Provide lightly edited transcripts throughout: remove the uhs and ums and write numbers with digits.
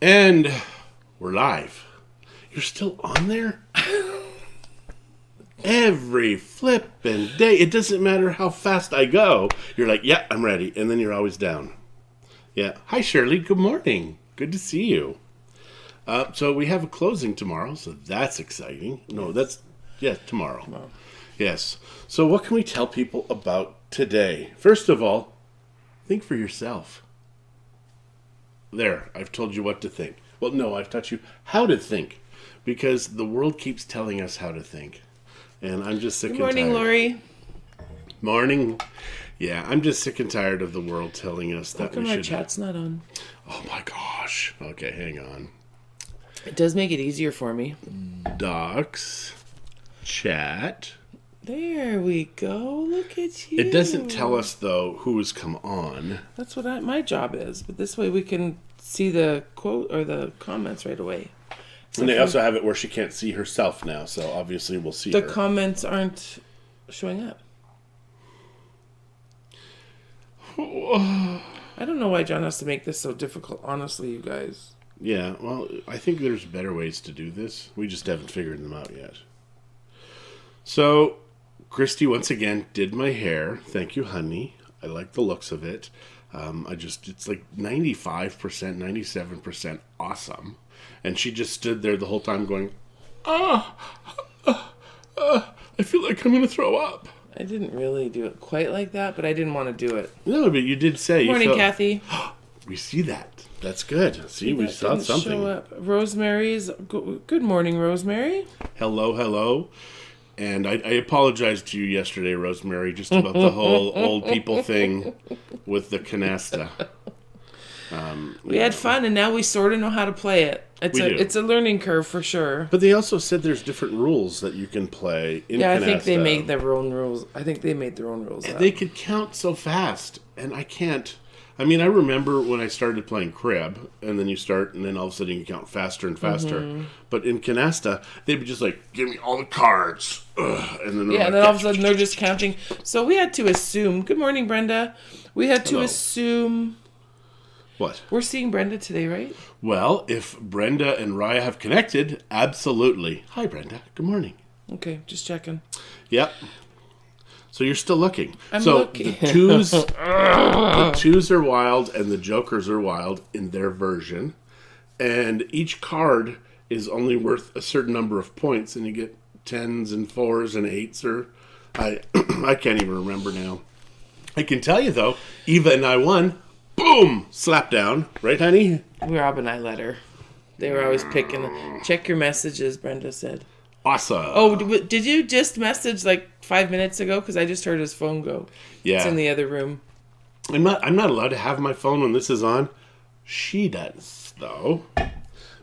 And we're live. You're still on there? Every flippin' day. It doesn't matter how fast I go. You're like, yeah, I'm ready. And then you're always down. Yeah. Hi, Shirley. Good morning. Good to see you. So we have a closing tomorrow, so that's exciting. No, tomorrow. Yes. So what can we tell people about today? First of all, think for yourself. There, I've told you what to think. Well, no, I've taught you how to think, because the world keeps telling us how to think. And I'm just sick and tired. Good morning, Lori. Morning. Yeah, I'm just sick and tired of the world telling us that we should... How come our chat's not on? Oh my gosh. Okay, hang on. It does make it easier for me. Docs. Chat. There we go. Look at you. It doesn't tell us, though, who has come on. That's what my job is. But this way we can see the quote or the comments right away. So and they also have it where she can't see herself now, so obviously we'll see her. The comments aren't showing up. I don't know why John has to make this so difficult, honestly, you guys. Yeah, well, I think there's better ways to do this. We just haven't figured them out yet. So, Christie once again did my hair. Thank you, honey. I like the looks of it. It's like 95%, 97% awesome. And she just stood there the whole time going, I feel like I'm going to throw up. I didn't really do it quite like that, but I didn't want to do it. No, but you did say. Good morning, Kathy. We see that. That's good. See, we saw something. Show up. Rosemary's. Good morning, Rosemary. Hello. And I apologized to you yesterday, Rosemary, just about the whole old people thing with the canasta. We had fun, and now we sort of know how to play it. It's a learning curve for sure. But they also said there's different rules that you can play in canasta. I think they made their own rules. They could count so fast, and I can't. I mean, I remember when I started playing crib, and then you start, and then all of a sudden you count faster and faster. Mm-hmm. But in canasta, they'd be just like, give me all the cards. Ugh. And then and then all of a sudden they're just counting. So we had to assume, good morning, Brenda. We had to assume... What? We're seeing Brenda today, right? Well, if Brenda and Raya have connected, absolutely. Hi, Brenda. Good morning. Okay, just checking. Yep. So you're still looking. I'm looking. The twos are wild and the jokers are wild in their version. And each card is only worth a certain number of points, and you get 10s and 4s and 8s, or I can't even remember now. I can tell you, though, Eva and I won. Boom! Slap down. Right, honey? Rob and I let her. They were always picking. Check your messages, Brenda said. Awesome. Oh, did you just message like 5 minutes ago? Because I just heard his phone go. Yeah. It's in the other room. I'm not allowed to have my phone when this is on. She does, though.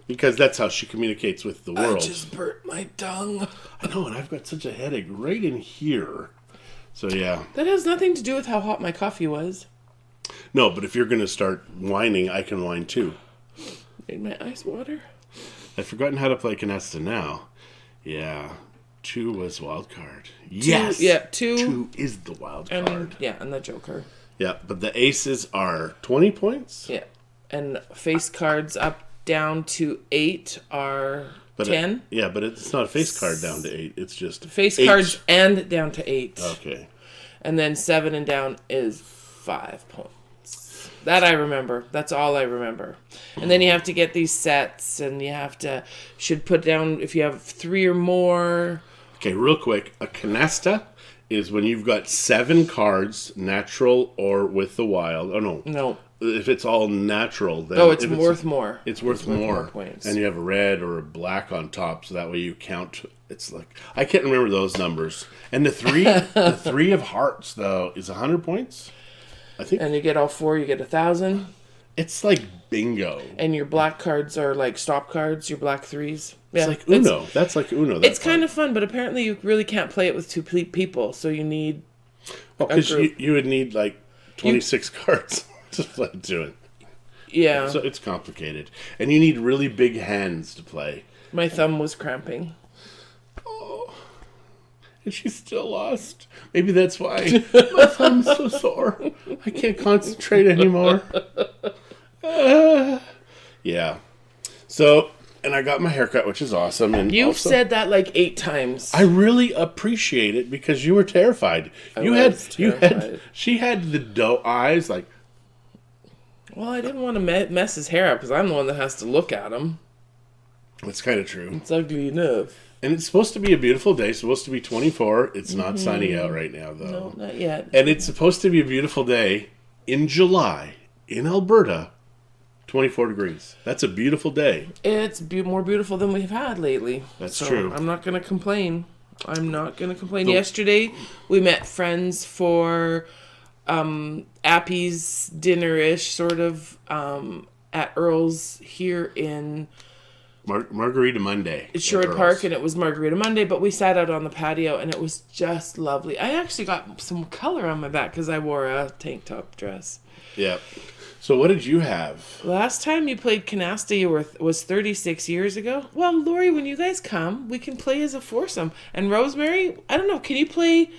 Because that's how she communicates with the world. I just burnt my tongue. I know, and I've got such a headache right in here. So, yeah. That has nothing to do with how hot my coffee was. No, but if you're going to start whining, I can whine too. Need my ice water? I've forgotten how to play canasta now. Yeah. 2 was wild card. Yes. 2 is the wild card. And the joker. Yeah, but the aces are 20 points? Yeah. And face cards up down to 8 are 10. But it's not a face card down to 8. It's just face 8. Cards and down to 8. Okay. And then 7 and down is 5 points. That I remember. That's all I remember. And then you have to get these sets, and you should put down if you have 3 or more. Okay, real quick. A canasta is when you've got 7 cards, natural or with the wild. Oh, no. No. If it's all natural, then... it's worth more. It's worth more points. And you have a red or a black on top, so that way you count. It's like... I can't remember those numbers. And the 3 of hearts, though, is 100 points? I think. And you get all 4, you get 1,000. It's like bingo. And your black cards are like stop cards, your black 3s. Yeah, it's like Uno. That's like Uno. It's kind of fun, but apparently you really can't play it with 2 people, so you need because you would need like 26 cards to play to it. Yeah. So it's complicated. And you need really big hands to play. My thumb was cramping. Oh. And she still lost. Maybe that's why. My thumb's so sore. I can't concentrate anymore. Yeah. So, and I got my haircut, which is awesome. And You've also, said that like 8 times. I really appreciate it because you were terrified. She had the doe eyes like. Well, I didn't want to mess his hair up because I'm the one that has to look at him. That's kind of true. It's ugly enough. And it's supposed to be a beautiful day. It's supposed to be 24. It's not sunny out right now, though. No, not yet. And it's supposed to be a beautiful day in July in Alberta. 24 degrees. That's a beautiful day. It's more beautiful than we've had lately. That's true. I'm not going to complain. Yesterday, we met friends for Appy's dinner-ish, sort of, at Earl's here in... Margarita Monday. Sherwood Park, and it was Margarita Monday, but we sat out on the patio, and it was just lovely. I actually got some color on my back because I wore a tank top dress. Yeah. So what did you have? Last time you played canasta was 36 years ago. Well, Lori, when you guys come, we can play as a foursome. And Rosemary, I don't know, can you play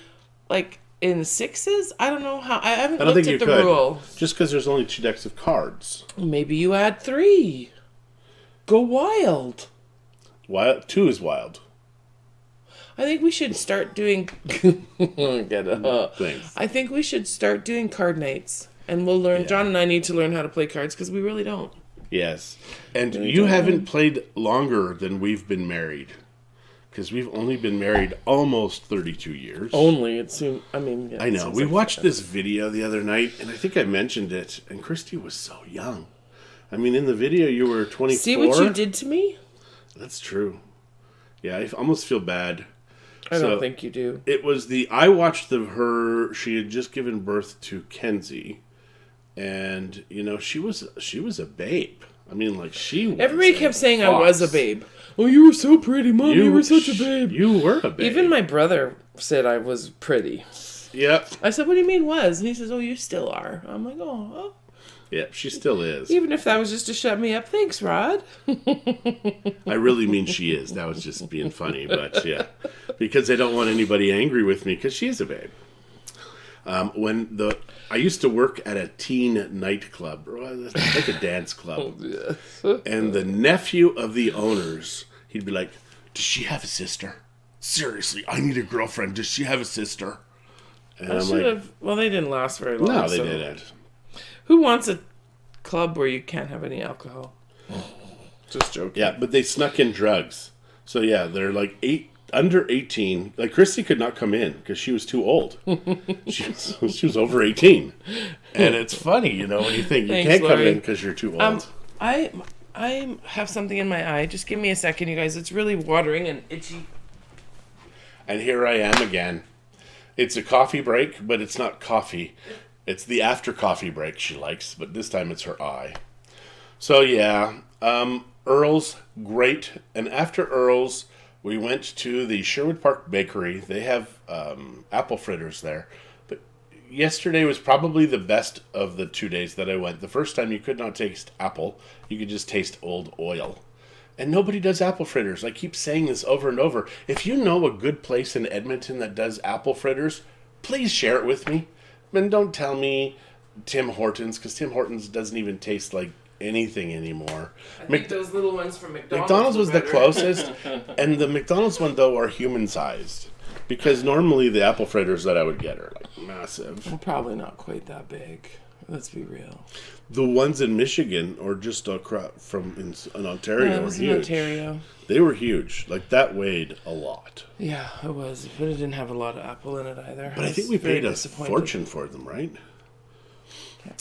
like in sixes? I don't know how. I haven't looked at the rule. Just because there's only 2 decks of cards. Maybe you add 3. Go wild. 2 is wild. I think we should start doing... Thanks. I think we should start doing card nights. And we'll learn... Yeah. John and I need to learn how to play cards because we really don't. Yes. And you haven't played longer than we've been married. Because we've only been married almost 32 years. Only, it seemed... I mean... Yeah, I know. We watched this video the other night, and I think I mentioned it, and Christie was so young. I mean, in the video, you were 24. See what you did to me? That's true. Yeah, I almost feel bad. I don't think you do. It was I watched her, she had just given birth to Kenzie, and, you know, she was a babe. I mean, like, she was Everybody kept saying I was a babe. Oh, you were so pretty, Mom. You were such a babe. You were a babe. Even my brother said I was pretty. Yep. I said, what do you mean was? And he says, oh, you still are. I'm like, oh. Yeah, she still is. Even if that was just to shut me up. Thanks, Rod. I really mean she is. That was just being funny. But, yeah. Because I don't want anybody angry with me because she is a babe. I used to work at a teen nightclub, like a dance club. Yes. And the nephew of the owners, he'd be like, does she have a sister? Seriously, I need a girlfriend. Does she have a sister? And I'm like... Well, they didn't last very long. No, they didn't. Who wants a club where you can't have any alcohol? Just joking. Yeah, but they snuck in drugs. So, yeah, they're like under 18. Like, Christie could not come in because she was too old. she was over 18. And it's funny, you know, when you think you can't come in because you're too old. I have something in my eye. Just give me a second, you guys. It's really watering and itchy. And here I am again. It's a coffee break, but it's not coffee. It's the after coffee break she likes, but this time it's her eye. So, yeah, Earl's, great. And after Earl's, we went to the Sherwood Park Bakery. They have apple fritters there. But yesterday was probably the best of the 2 days that I went. The first time you could not taste apple. You could just taste old oil. And nobody does apple fritters. I keep saying this over and over. If you know a good place in Edmonton that does apple fritters, please share it with me. And don't tell me Tim Hortons, because Tim Hortons doesn't even taste like anything anymore. I think those little ones from McDonald's. McDonald's was the closest, and the McDonald's one though are human-sized, because normally the apple fritters that I would get are like massive. Well, probably not quite that big. Let's be real. The ones in Michigan or just from in Ontario were huge. In Ontario. They were huge. Like, that weighed a lot. Yeah, it was. But it didn't have a lot of apple in it either. But I think we paid a fortune for them, right?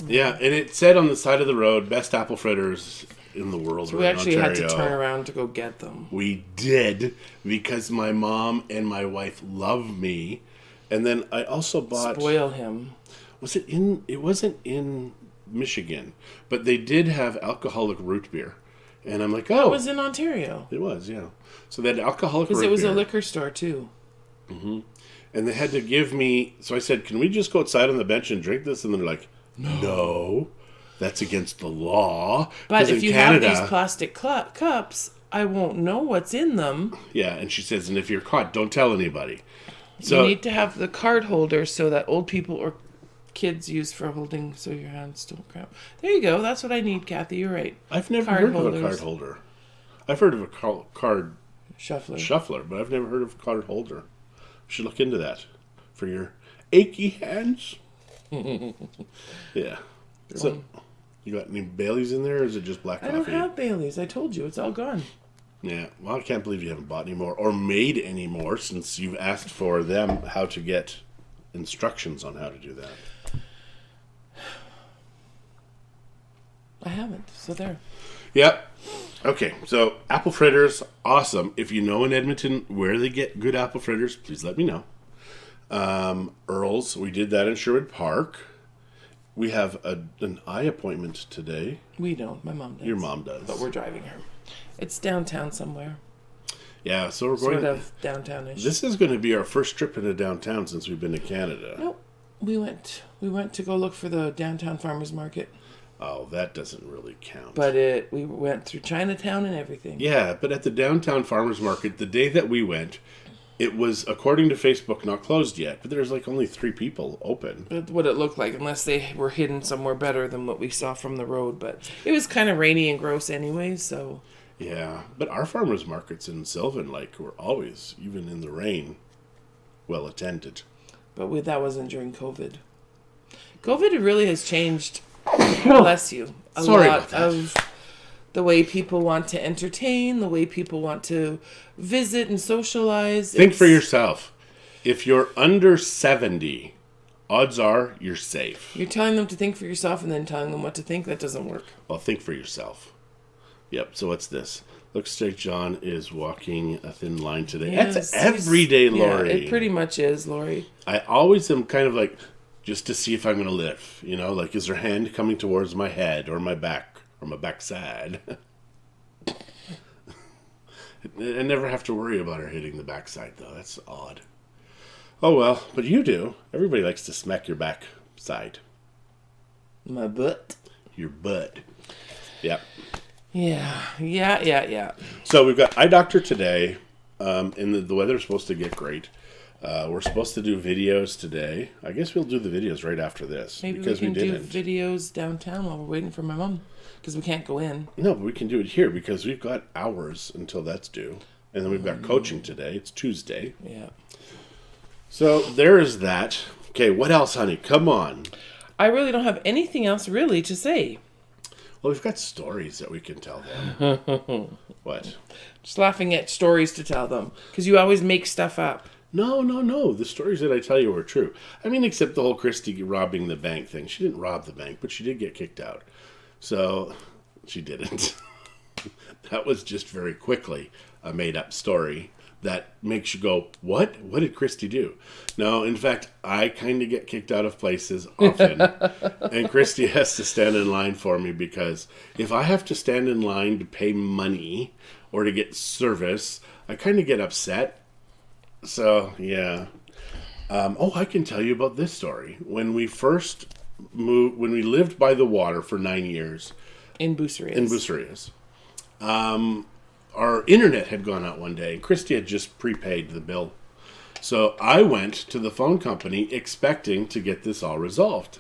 Yeah, and it said on the side of the road, best apple fritters in the world. So we actually had to turn around to go get them. We did, because my mom and my wife love me. And then I also bought... Spoil him. It wasn't in Michigan, but they did have alcoholic root beer. And I'm like, oh. It was in Ontario. It was, yeah. So they had alcoholic root beer. Because it was a liquor store, too. Mm-hmm. And they had to give me... So I said, can we just go outside on the bench and drink this? And they're like, no, that's against the law. But if you have these plastic cups, I won't know what's in them. Yeah, and she says, and if you're caught, don't tell anybody. So you need to have the card holder so that old people or kids use for holding so your hands don't cramp. There you go. That's what I need, Kathy. You're right. I've never heard of a card holder. I've heard of a card Shuffler. but I've never heard of a card holder. Should look into that for your achy hands. Yeah. So, you got any Baileys in there, or is it just black coffee? I don't have Baileys. I told you, it's all gone. Yeah. Well, I can't believe you haven't bought any more or made any more since you've asked for them how to get instructions on how to do that. I haven't. So there. Yep. Okay, so apple fritters, awesome. If you know in Edmonton where they get good apple fritters, please let me know. Earl's, we did that in Sherwood Park. We have an eye appointment today. We don't. My mom does. Your mom does. But we're driving her. It's downtown somewhere. Yeah, so we're going... Sort of downtown-ish. This is going to be our first trip into downtown since we've been to Canada. Nope. We went to go look for the downtown farmers market. Oh, that doesn't really count. But we went through Chinatown and everything. Yeah, but at the downtown farmers market, the day that we went, it was, according to Facebook, not closed yet. But there's like only 3 people open. That's what it looked like, unless they were hidden somewhere better than what we saw from the road. But it was kind of rainy and gross anyway, so... Yeah, but our farmers markets in Sylvan Lake were always, even in the rain, well attended. But that wasn't during COVID. COVID really has changed... Bless you. A lot of the way people want to entertain, the way people want to visit and socialize. Think for yourself. If you're under 70, odds are you're safe. You're telling them to think for yourself and then telling them what to think. That doesn't work. Well, think for yourself. Yep, so what's this? Looks like John is walking a thin line today. Yes, that's every day, Lori. Yeah, it pretty much is, Lori. I always am kind of like... just to see if I'm going to lift, you know, like is her hand coming towards my head or my back or my backside? I never have to worry about her hitting the backside, though. That's odd. Oh, well, but you do. Everybody likes to smack your backside. My butt? Your butt. Yep. Yeah. So we've got eye doctor today, and the weather's supposed to get great. We're supposed to do videos today. I guess we'll do the videos right after this. Maybe because we can do didn't. videos downtown while we're waiting for my mom. Because we can't go in. No, but we can do it here because we've got hours until that's due. And then we've got coaching today. It's Tuesday. Yeah. So there is that. Okay, what else, honey? Come on. I really don't have anything else really to say. Well, we've got stories that we can tell them. What? Just laughing at stories to tell them. Because you always make stuff up. No. The stories that I tell you were true. I mean, except the whole Christie robbing the bank thing. She didn't rob the bank, but she did get kicked out. So, she didn't. That was just very quickly a made-up story that makes you go, what? What did Christie do? No, in fact, I kind of get kicked out of places often. And Christie has to stand in line for me because if I have to stand in line to pay money or to get service, I kind of get upset. So, yeah. I can tell you about this story. When we first moved, when we lived by the water for 9 years. In Bucerias. Our internet had gone out one day, and Christie had just prepaid the bill. So I went to the phone company expecting to get this all resolved.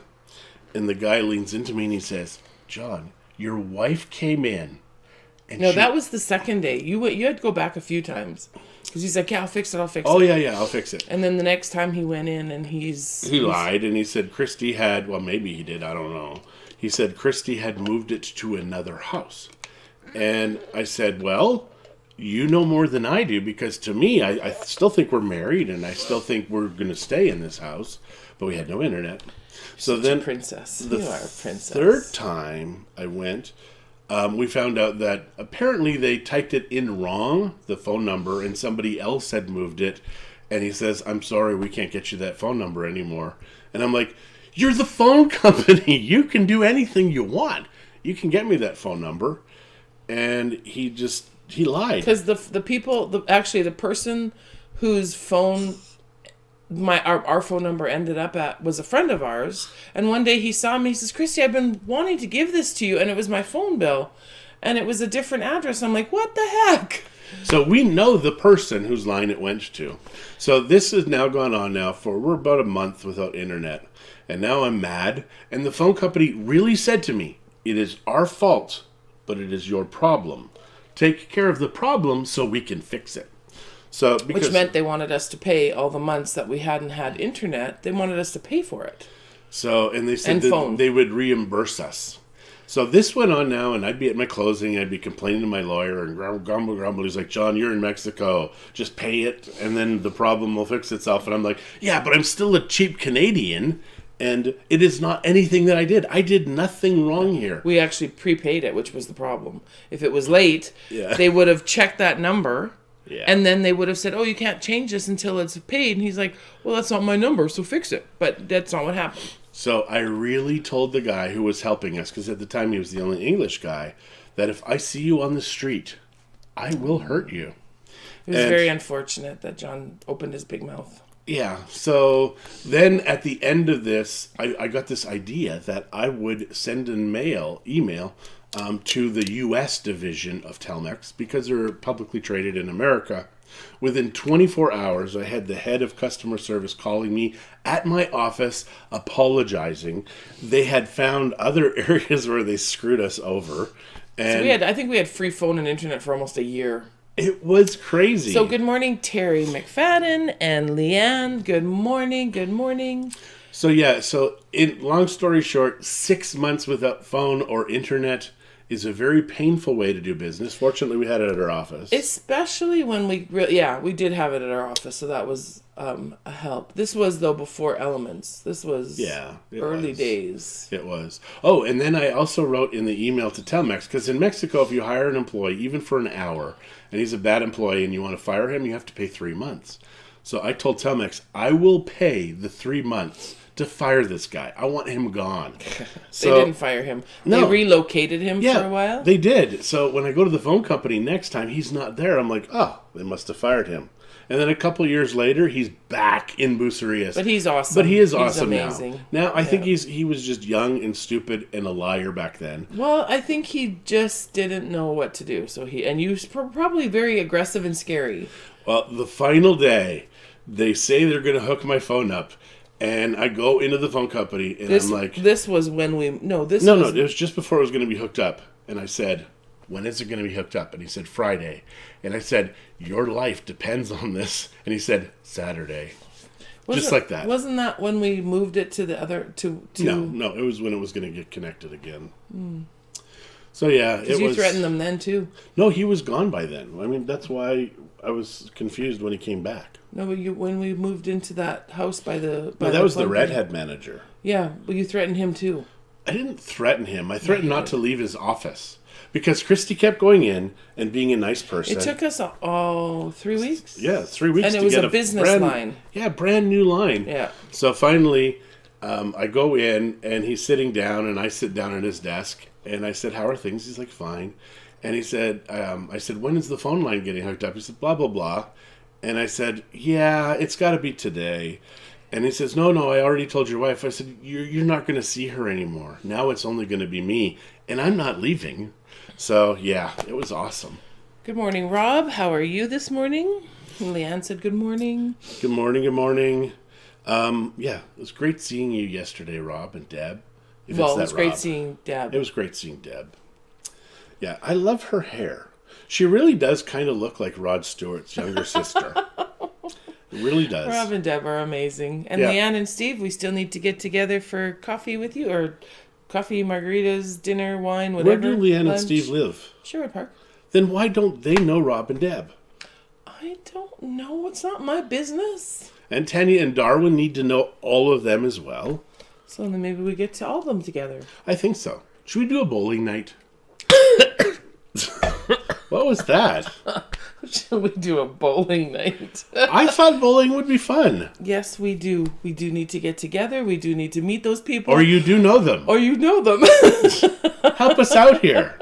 And the guy leans into me and he says, John, your wife came in. And that was the second day. You had to go back a few times. Because he's like, yeah, I'll fix it. Oh, yeah, I'll fix it. And then the next time he went in and He lied and he said Christie had, well, maybe he did, I don't know. He said Christie had moved it to another house. And I said, well, you know more than I do because to me, I still think we're married and I still think we're going to stay in this house. But we had no internet. So Such then a princess. You are a princess. Third time I went, we found out that apparently they typed it in wrong, the phone number, and somebody else had moved it. And he says, I'm sorry, we can't get you that phone number anymore. And I'm like, you're the phone company. You can do anything you want. You can get me that phone number. And he lied. Because the person whose phone our phone number ended up at was a friend of ours. And one day he saw me, he says, Christie, I've been wanting to give this to you. And it was my phone bill. And it was a different address. I'm like, what the heck? So we know the person whose line it went to. So this has now gone on we're about a month without internet. And now I'm mad. And the phone company really said to me, it is our fault, but it is your problem. take care of the problem so we can fix it. So because, which meant they wanted us to pay all the months that we hadn't had internet. They wanted us to pay for it. So, and they said And that phone. they would reimburse us. So this went on now, and I'd be at my closing, I'd be complaining to my lawyer, and grumble. He's like, John, you're in Mexico. Just pay it, and then the problem will fix itself. And I'm like, yeah, but I'm still a cheap Canadian, and it is not anything that I did. I did nothing wrong here. We actually prepaid it, which was the problem. If it was late, they would have checked that number, and then they would have said, oh, you can't change this until it's paid. And he's like, well, that's not my number, so fix it. But that's not what happened. So I really told the guy who was helping us, because at the time he was the only English guy, that if I see you on the street, I will hurt you. It was very unfortunate that John opened his big mouth. Yeah. So then at the end of this, I got this idea that I would send an email to the U.S. division of Telmex, because they're publicly traded in America. Within 24 hours, I had the head of customer service calling me at my office, apologizing. They had found other areas where they screwed us over. And So I think we had free phone and internet for almost a year. it was crazy. So good morning, Terry McFadden and Leanne. Good morning. Good morning. So yeah, in long story short, 6 months without phone or internet is a very painful way to do business. Fortunately, we had it at our office. Especially when we did have it at our office, so that was a help. This was, though, before Elements. This was early days. It was. Oh, and then I also wrote in the email to Telmex, because in Mexico, if you hire an employee, even for an hour, and he's a bad employee and you want to fire him, you have to pay 3 months. So I told Telmex, I will pay the 3 months to fire this guy. I want him gone. They didn't fire him. No. They relocated him for a while? They did. So when I go to the phone company next time, he's not there. I'm like, oh, they must have fired him. And then a couple years later, he's back in Bucerias. But he's awesome. But he is awesome amazing. Now I think he was just young and stupid and a liar back then. Well, I think he just didn't know what to do. So he was probably very aggressive and scary. Well, the final day, they say they're going to hook my phone up. And I go into the phone company, and I'm like... This was when we... No, it was just before it was going to be hooked up. And I said, when is it going to be hooked up? And he said, Friday. And I said, your life depends on this. And he said, Saturday. Just like that. Wasn't that when we moved it to the other... No, it was when it was going to get connected again. So, yeah, it was... you threatened them then, too. No, he was gone by then. I mean, that's why I was confused when he came back. No, but when we moved into that house by the... No, that was the redhead manager. Yeah, but you threatened him too. I didn't threaten him. I threatened not to leave his office. Because Christie kept going in and being a nice person. It took us all 3 weeks? Yeah, 3 weeks and to it was get a business line. Yeah, brand new line. Yeah. So finally, I go in, and he's sitting down, and I sit down at his desk. And I said, how are things? He's like, fine. And he said, I said, when is the phone line getting hooked up? He said, blah, blah, blah. And I said, yeah, it's got to be today. And he says, no, I already told your wife. I said, you're not going to see her anymore. Now it's only going to be me. And I'm not leaving. So, yeah, it was awesome. Good morning, Rob. How are you this morning? And Leanne said good morning. Good morning. Yeah, it was great seeing you yesterday, Rob and Deb. It was great seeing Deb. It was great seeing Deb. Yeah, I love her hair. She really does kind of look like Rod Stewart's younger sister. It really does. Rob and Deb are amazing. And Leanne and Steve, we still need to get together for coffee with you, or coffee, margaritas, dinner, wine, whatever. Where do Leanne and Steve live? Sherwood Park. Then why don't they know Rob and Deb? I don't know. It's not my business. And Tanya and Darwin need to know all of them as well. So then maybe we get to all of them together. I think so. Should we do a bowling night? What was that? Should we do a bowling night? I thought bowling would be fun. Yes, we do. We do need to get together. We do need to meet those people. Or you do know them. Or you know them. Help us out here.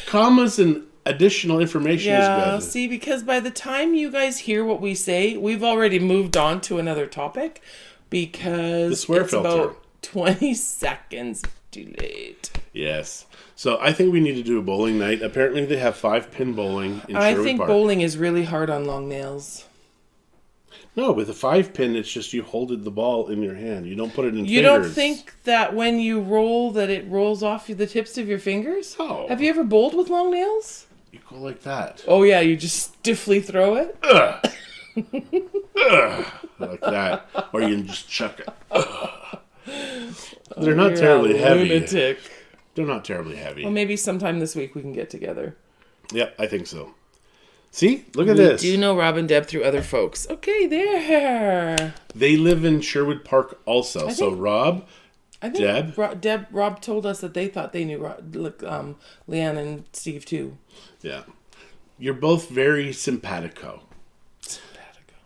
Commas and additional information is good. See, because by the time you guys hear what we say, we've already moved on to another topic, because the swear it's filter. About 20 seconds delayed. Yes. So I think we need to do a bowling night. Apparently they have 5-pin bowling in Sherwood I think Park. bowling is really hard on long nails. No, with a 5-pin, it's just you hold the ball in your hand. You don't put it in You fingers. don't think that when you roll that it rolls off the tips of your fingers? No. Have you ever bowled with long nails? You go like that. Oh, yeah, you just stiffly throw it? Ugh. Ugh. Like that. Or you can just chuck it. They're not terribly heavy. Lunatic. They're not terribly heavy. Well, maybe sometime this week we can get together. Yep, I think so. See? Look at this. Do you know Rob and Deb through other folks? Okay, there. They live in Sherwood Park also. So Rob, Deb. Rob told us that they thought they knew Leanne and Steve too. Yeah. You're both very simpatico.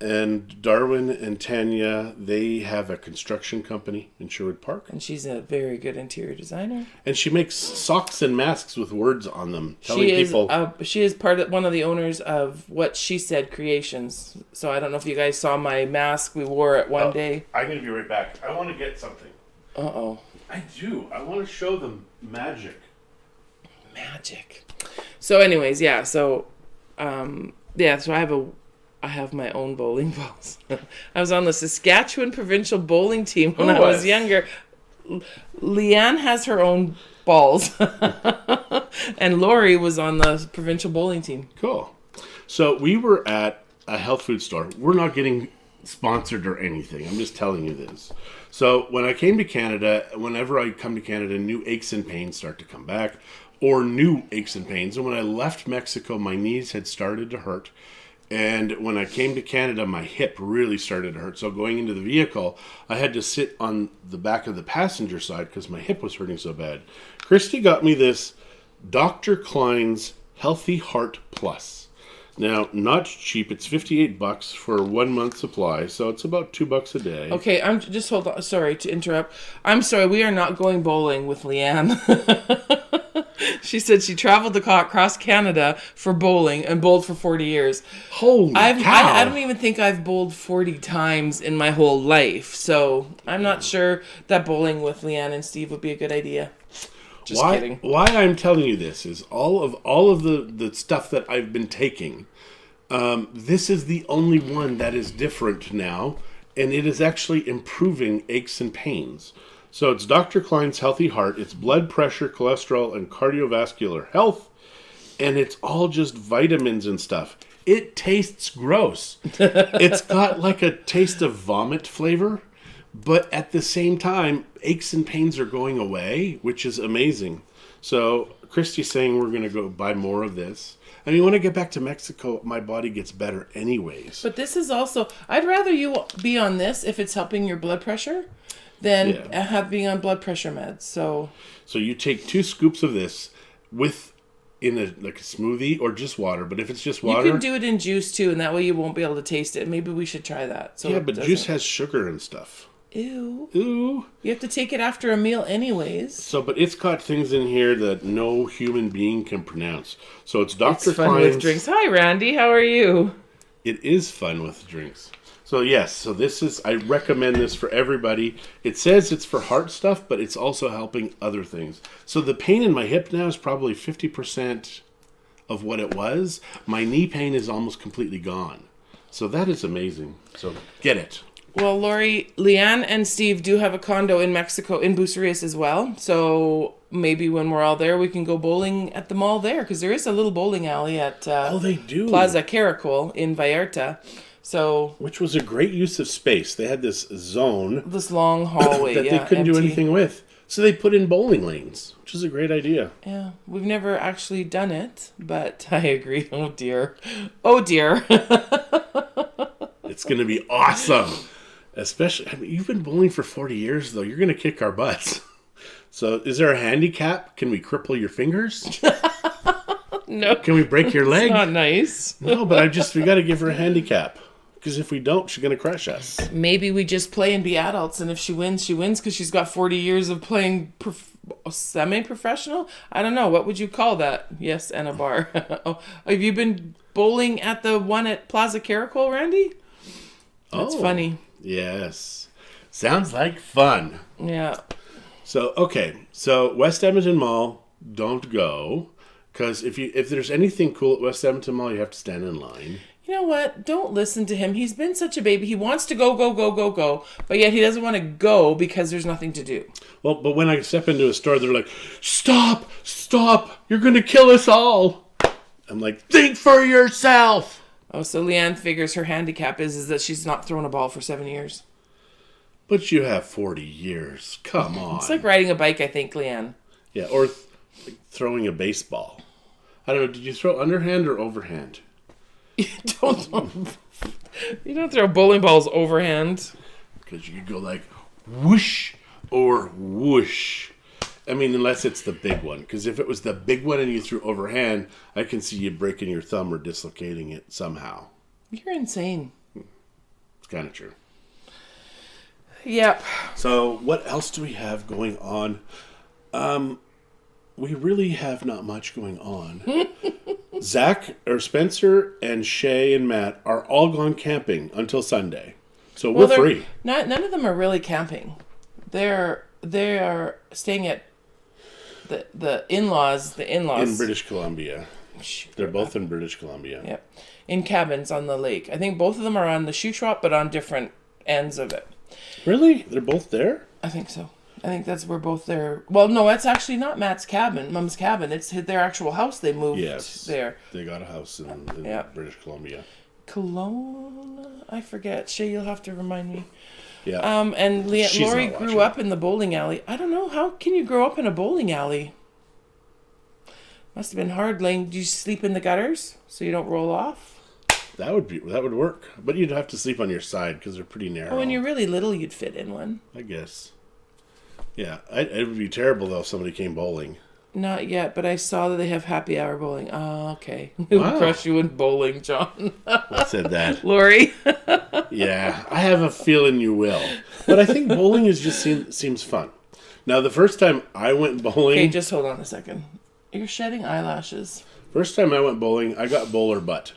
And Darwin and Tanya, they have a construction company in Sherwood Park. And she's a very good interior designer. And she makes socks and masks with words on them, telling people. She is one of the owners of What She Said Creations. So I don't know if you guys saw my mask. We wore it one day. I'm going to be right back. I want to get something. Uh-oh. I do. I want to show them magic. Magic. So anyways, yeah. So, so I have my own bowling balls. I was on the Saskatchewan provincial bowling team when I was younger. Leanne has her own balls. And Lori was on the provincial bowling team. Cool. So we were at a health food store. We're not getting sponsored or anything. I'm just telling you this. So when I came to Canada, whenever I come to Canada, new aches and pains start to come back, or new aches and pains. And when I left Mexico, my knees had started to hurt. And when I came to Canada, my hip really started to hurt. So going into the vehicle, I had to sit on the back of the passenger side because my hip was hurting so bad. Christie got me this Dr. Klein's Healthy Heart Plus. Now, not cheap. It's $58 for 1 month supply. So it's about $2 a day. Okay, I'm just hold on. Sorry to interrupt. I'm sorry. We are not going bowling with Leanne. She said she traveled across Canada for bowling and bowled for 40 years. Holy cow. I don't even think I've bowled 40 times in my whole life. So I'm not sure that bowling with Leanne and Steve would be a good idea. Just kidding. Why I'm telling you this is all of the stuff that I've been taking. This is the only one that is different now, and it is actually improving aches and pains. So it's Dr. Klein's Healthy Heart. It's blood pressure, cholesterol, and cardiovascular health. And it's all just vitamins and stuff. It tastes gross. It's got like a taste of vomit flavor. But at the same time, aches and pains are going away, which is amazing. So Christie's saying we're going to go buy more of this. I mean, when I get back to Mexico, my body gets better anyways. But this is also... I'd rather you be on this if it's helping your blood pressure than have being on blood pressure meds. So you take 2 scoops of this in a smoothie or just water. But if it's just water, you can do it in juice too, and that way you won't be able to taste it. Maybe we should try that. So yeah, but juice has sugar and stuff. Ew. You have to take it after a meal anyways. So, but it's got things in here that no human being can pronounce. So it's Dr. It's fun Klein's with drinks. Hi, Randy. How are you? It is fun with drinks. So yes, I recommend this for everybody. It says it's for heart stuff, but it's also helping other things. So the pain in my hip now is probably 50% of what it was. My knee pain is almost completely gone. So that is amazing. So get it. Well, Lori, Leanne and Steve do have a condo in Mexico, in Bucerias as well. So maybe when we're all there, we can go bowling at the mall there. Because there is a little bowling alley at they do. Plaza Caracol in Vallarta. So, which was a great use of space. They had this zone. This long hallway that they couldn't do anything with. So they put in bowling lanes, which is a great idea. Yeah. We've never actually done it, but I agree. Oh, dear. Oh, dear. It's going to be awesome. Especially, you've been bowling for 40 years, though. You're going to kick our butts. So, is there a handicap? Can we cripple your fingers? No. Can we break your leg? It's not nice. No, but we got to give her a handicap. Because if we don't, she's going to crush us. Maybe we just play and be adults, and if she wins, she wins because she's got 40 years of playing semi-professional? I don't know. What would you call that? Yes, and a bar. Oh, have you been bowling at the one at Plaza Caracol, Randy? That's funny. Yes. Sounds like fun. Yeah. So, okay. So, West Edmonton Mall, don't go. Because if there's anything cool at West Edmonton Mall, you have to stand in line. You know what? Don't listen to him. He's been such a baby. He wants to go. But yet he doesn't want to go because there's nothing to do. Well, but when I step into a store, they're like, stop. You're going to kill us all. I'm like, think for yourself. Oh, so Leanne figures her handicap is that she's not thrown a ball for 7 years. But you have 40 years. Come on. It's like riding a bike, I think, Leanne. Yeah, or like throwing a baseball. I don't know. Did you throw underhand or overhand? You don't throw bowling balls overhand. Because you could go like whoosh or whoosh. I mean, unless it's the big one. Because if it was the big one and you threw overhand, I can see you breaking your thumb or dislocating it somehow. You're insane. It's kind of true. Yep. So what else do we have going on? We really have not much going on. Zach or Spencer and Shay and Matt are all gone camping until Sunday. So we're free. None of them are really camping. They are staying at the in-laws. The in-laws In British Columbia. They're both in British Columbia. Yep. In cabins on the lake. I think both of them are on the shoe shop, but on different ends of it. Really? They're both there? I think so. I think that's where both their... Well, no, it's actually not Matt's cabin, Mom's cabin. It's their actual house they moved there. They got a house in British Columbia. Kelowna? I forget. Shay, you'll have to remind me. Yeah. And Lori grew up in the bowling alley. I don't know. How can you grow up in a bowling alley? Must have been hard. Do you sleep in the gutters so you don't roll off? That would work. But you'd have to sleep on your side because they're pretty narrow. Oh, when you're really little, you'd fit in one. I guess. Yeah. It would be terrible, though, if somebody came bowling. Not yet, but I saw that they have happy hour bowling. Oh, okay. Wow. Crush you in bowling, John. Who said that? Lori. Yeah. I have a feeling you will. But I think bowling seems fun. Now, the first time I went bowling... Okay, just hold on a second. You're shedding eyelashes. First time I went bowling, I got bowler butt.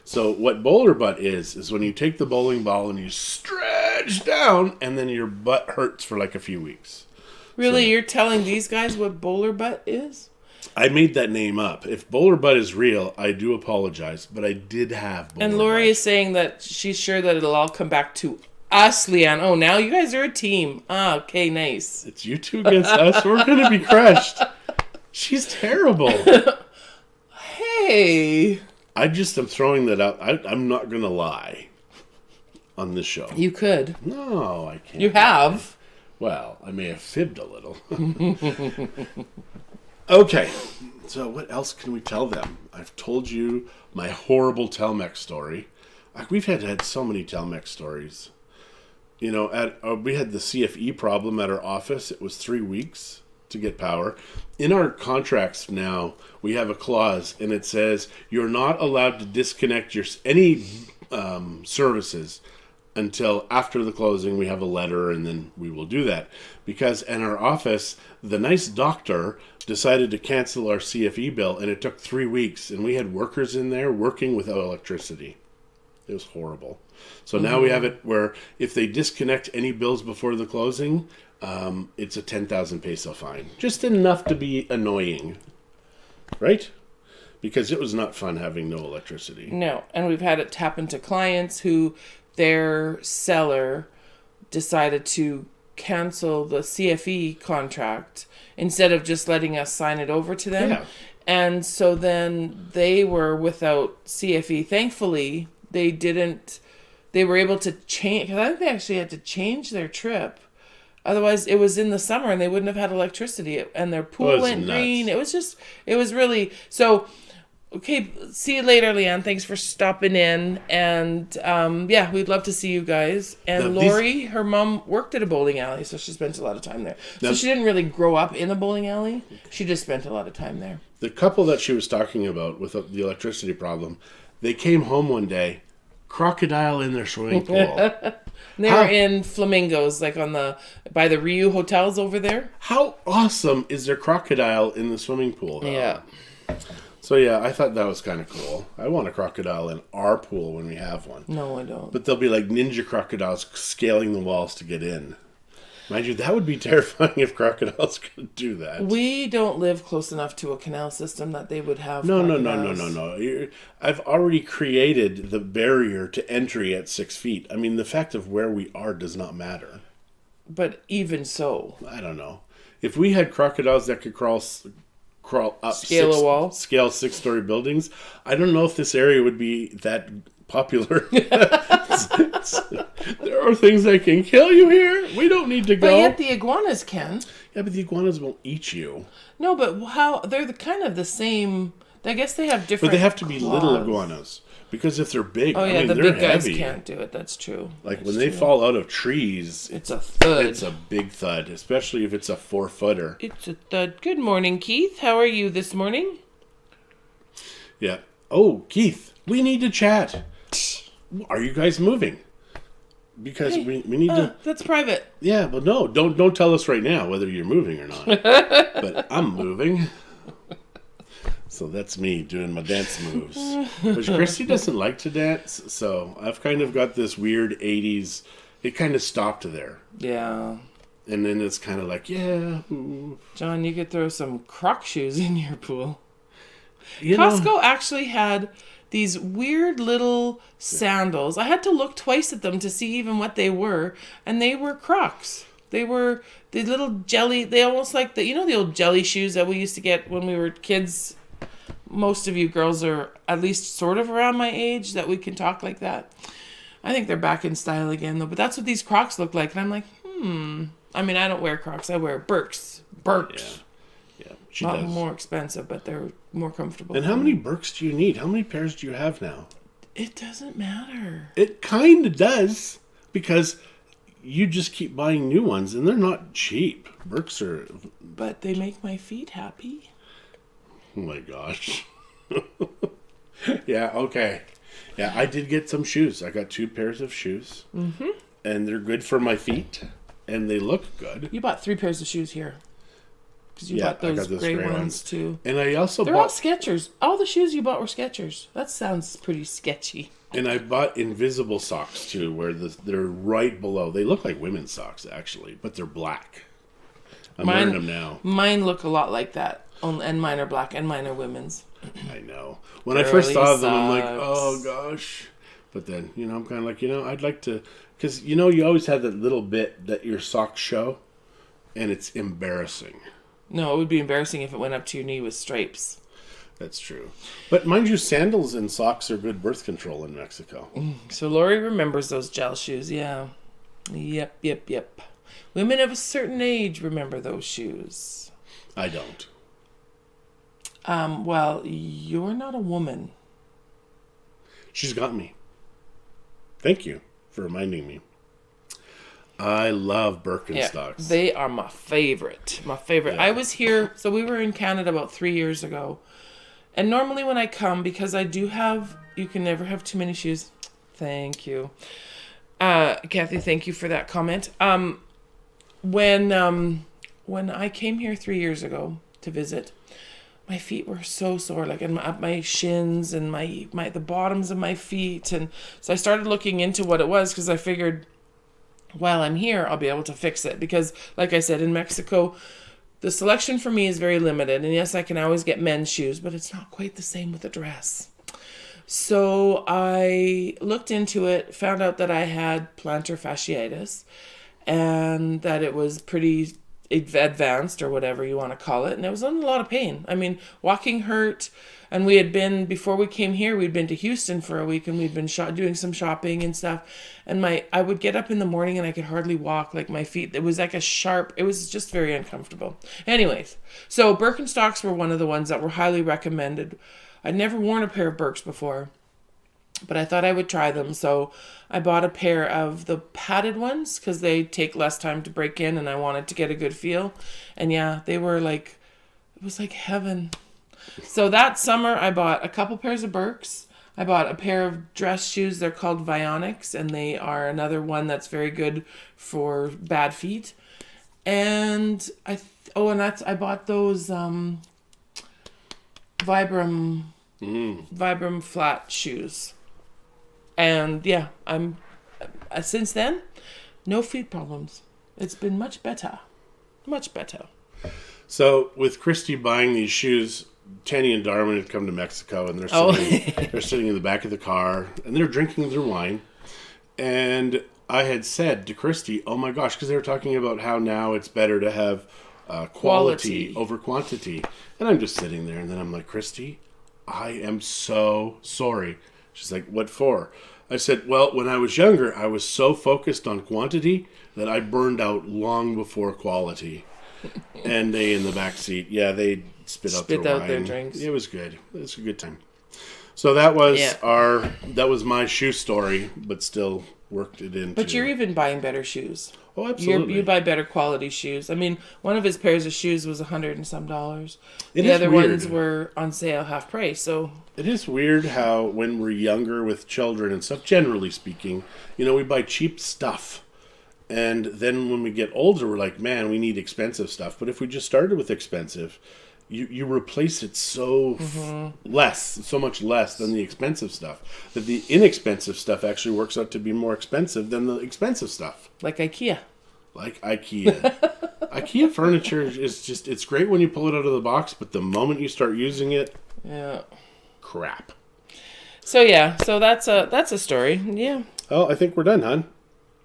So what bowler butt is when you take the bowling ball and you stretch down, and then your butt hurts for like a few weeks. Really? So, you're telling these guys what bowler butt is? I made that name up. If bowler butt is real, I do apologize, but I did have bowler And Lori butt. is saying that she's sure that it'll all come back to us, Leanne. Oh, now you guys are a team. Ah, okay, nice. It's you two against us. We're going to be crushed. She's terrible. Hey... I just am throwing that out. I'm not going to lie on this show. You could. No, I can't. You have. Well, I may have fibbed a little. Okay, so what else can we tell them? I've told you my horrible Telmex story. We've had so many Telmex stories. You know, we had the CFE problem at our office. It was 3 weeks to get power. In our contracts now, we have a clause, and it says you're not allowed to disconnect any services until after the closing. We have a letter, and then we will do that. Because in our office, the nice doctor decided to cancel our CFE bill, and it took 3 weeks, and we had workers in there working without electricity. It was horrible. So now we have it where if they disconnect any bills before the closing, it's a 10,000 peso fine. Just enough to be annoying. Right? Because it was not fun having no electricity. No, and we've had it happen to clients who their seller decided to cancel the CFE contract instead of just letting us sign it over to them. Yeah. And so then they were without CFE. Thankfully, they were able to change, because I think they actually had to change their trip. Otherwise, it was in the summer and they wouldn't have had electricity, and their pool went green. It was really, so, okay, see you later, Leanne. Thanks for stopping in. And, yeah, we'd love to see you guys. And Lori, her mom worked at a bowling alley, so she spent a lot of time there. So she didn't really grow up in a bowling alley. She just spent a lot of time there. The couple that she was talking about with the electricity problem, they came home one day, crocodile in their swimming pool. They were in flamingos, like by the Ryu hotels over there. How awesome is there crocodile in the swimming pool, though? Yeah. So, yeah, I thought that was kind of cool. I want a crocodile in our pool when we have one. No, I don't. But they'll be like ninja crocodiles scaling the walls to get in. Mind you, that would be terrifying if crocodiles could do that. We don't live close enough to a canal system that they would have No. I've already created the barrier to entry at 6 feet. I mean, the fact of where we are does not matter. But even so. I don't know. If we had crocodiles that could crawl up Scale a wall. scale 6-story buildings. I don't know if this area would be that popular. There are things that can kill you here. We don't need to go. But yet the iguanas can. Yeah, but the iguanas won't eat you. No, but how they're kind of the same. I guess they have different. But they have to be claws. little iguanas. Because if they're big, Oh yeah, I mean, the they're big guys heavy. can't do it. That's true. Like That's when they true. fall out of trees, It's a thud. it's a big thud, especially if it's a 4-footer. It's a thud. Good morning, Keith. How are you this morning? Yeah. Oh, Keith, we need to chat. Are you guys moving? Because Hey, we need to. That's private. Yeah, but no, don't tell us right now whether you're moving or not. But I'm moving. So that's me doing my dance moves. Which Christie doesn't like to dance, so I've kind of got this weird 80s. It kind of stopped there. Yeah. And then it's kind of like, yeah. John, you could throw some Croc shoes in your pool. You Costco know, actually had these weird little sandals. I had to look twice at them to see even what they were, and they were Crocs. They were the little jelly. They almost like the the old jelly shoes that we used to get when we were kids. Most of you girls are at least sort of around my age that we can talk like that. I think they're back in style again though. But that's what these Crocs look like, and I'm like, I mean, I don't wear Crocs. I wear Birks. yeah, she Not does. more expensive, but they're more comfortable. And how many Birks do you need? How many pairs do you have now? It doesn't matter. It kind of does, because you just keep buying new ones, and they're not cheap. Birks are... But they make my feet happy. Oh my gosh. Yeah, okay. Yeah, I did get some shoes. I got 2 pairs of shoes. Mm-hmm. And they're good for my feet. And they look good. You bought 3 pairs of shoes here. Because you Yeah, bought I those got those gray gray ones ones. too. And I also They're all bought... Skechers. All the shoes you bought were Skechers. That sounds pretty sketchy. And I bought invisible socks too, where they're right below. They look like women's socks, actually, but they're black. I'm wearing them now. Mine look a lot like that. And mine are black, and mine are women's. I know. When I first saw them, I'm like, socks. oh gosh. But then, I'm kind of like, I'd like to, because you always have that little bit that your socks show, and it's embarrassing. No, it would be embarrassing if it went up to your knee with stripes. That's true. But mind you, sandals and socks are good birth control in Mexico. So Lori remembers those gel shoes, yeah. Yep. Women of a certain age remember those shoes. I don't. Well, you're not a woman. She's got me. Thank you for reminding me. I love Birkenstocks. They are my favorite. Yeah. I was here, so we were in Canada about 3 years ago. And normally when I come, because I do have, you can never have too many shoes. Thank you. Kathy, thank you for that comment. When I came here 3 years ago to visit, my feet were so sore, like up my shins and the bottoms of my feet. And so I started looking into what it was, because I figured while I'm here, I'll be able to fix it. Because like I said, in Mexico, the selection for me is very limited. And yes, I can always get men's shoes, but it's not quite the same with a dress. So I looked into it, found out that I had plantar fasciitis and that it was pretty advanced, or whatever you want to call it. And I was in a lot of pain. I mean, walking hurt. And we had been, before we came here, we'd been to Houston for a week, and we'd been doing some shopping and stuff. And I would get up in the morning and I could hardly walk. Like my feet, it was like it was just very uncomfortable. Anyways, so Birkenstocks were one of the ones that were highly recommended. I'd never worn a pair of Birks before, but I thought I would try them. So I bought a pair of the padded ones, because they take less time to break in, and I wanted to get a good feel. And yeah, they were like, it was like heaven. So that summer I bought a couple pairs of Birks. I bought a pair of dress shoes. They're called Vionics, and they are another one that's very good for bad feet. And I bought those Vibram flat shoes. And yeah, I'm since then, no feet problems. It's been much better. Much better. So with Christie buying these shoes, Tanny and Darwin had come to Mexico, and they're sitting in the back of the car, and they're drinking their wine. And I had said to Christie, oh my gosh, because they were talking about how now it's better to have quality over quantity. And I'm just sitting there, and then I'm like, Christie, I am so sorry. She's like, what for? I said, well, when I was younger, I was so focused on quantity that I burned out long before quality. And they in the back seat, yeah, they spit out their drinks. It was good. It was a good time. So that was that was my shoe story, but still worked it into. But you're even buying better shoes. Oh, absolutely. You buy better quality shoes. I mean, one of his pairs of shoes was $100 and some. The other weird. ones were on sale half price. So it is weird how when we're younger with children and stuff, generally speaking, we buy cheap stuff. And then when we get older, we're like, man, we need expensive stuff. But if we just started with expensive, you replace it so much less than the expensive stuff, that the inexpensive stuff actually works out to be more expensive than the expensive stuff. Like IKEA. IKEA furniture is just, it's great when you pull it out of the box, but the moment you start using it, crap. So that's a story. Yeah. Oh, I think we're done, hon.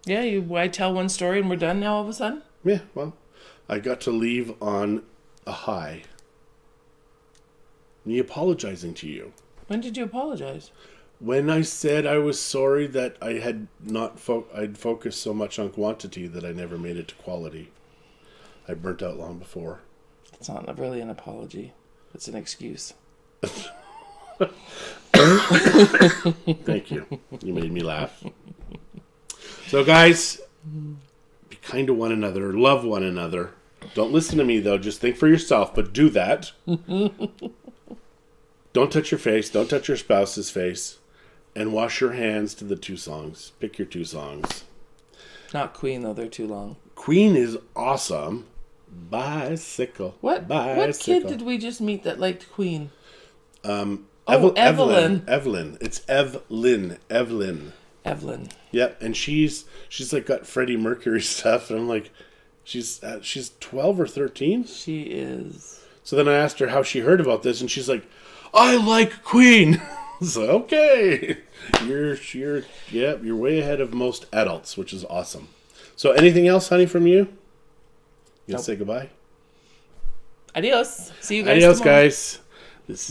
Yeah, I tell one story and we're done now all of a sudden? Yeah, well, I got to leave on a high. Me apologizing to you. When did you apologize? When I said I was sorry that I had not I'd focused so much on quantity that I never made it to quality. I burnt out long before. It's not really an apology. It's an excuse. Thank you. You made me laugh. So guys, be kind to one another. Love one another. Don't listen to me, though. Just think for yourself, but do that. Don't touch your face. Don't touch your spouse's face. And wash your hands to the 2 songs. Pick your 2 songs. Not Queen, though. They're too long. Queen is awesome. Bicycle. What kid did we just meet that liked Queen? Evelyn. It's Evelyn. Evelyn. Yep, and she's like got Freddie Mercury stuff, and I'm like, she's 12 or 13. She is. So then I asked her how she heard about this, and she's like, I like Queen. So okay, you're way ahead of most adults, which is awesome. So anything else, honey, from you? You gonna say goodbye? Adios. See you guys. Adios, tomorrow. guys. This is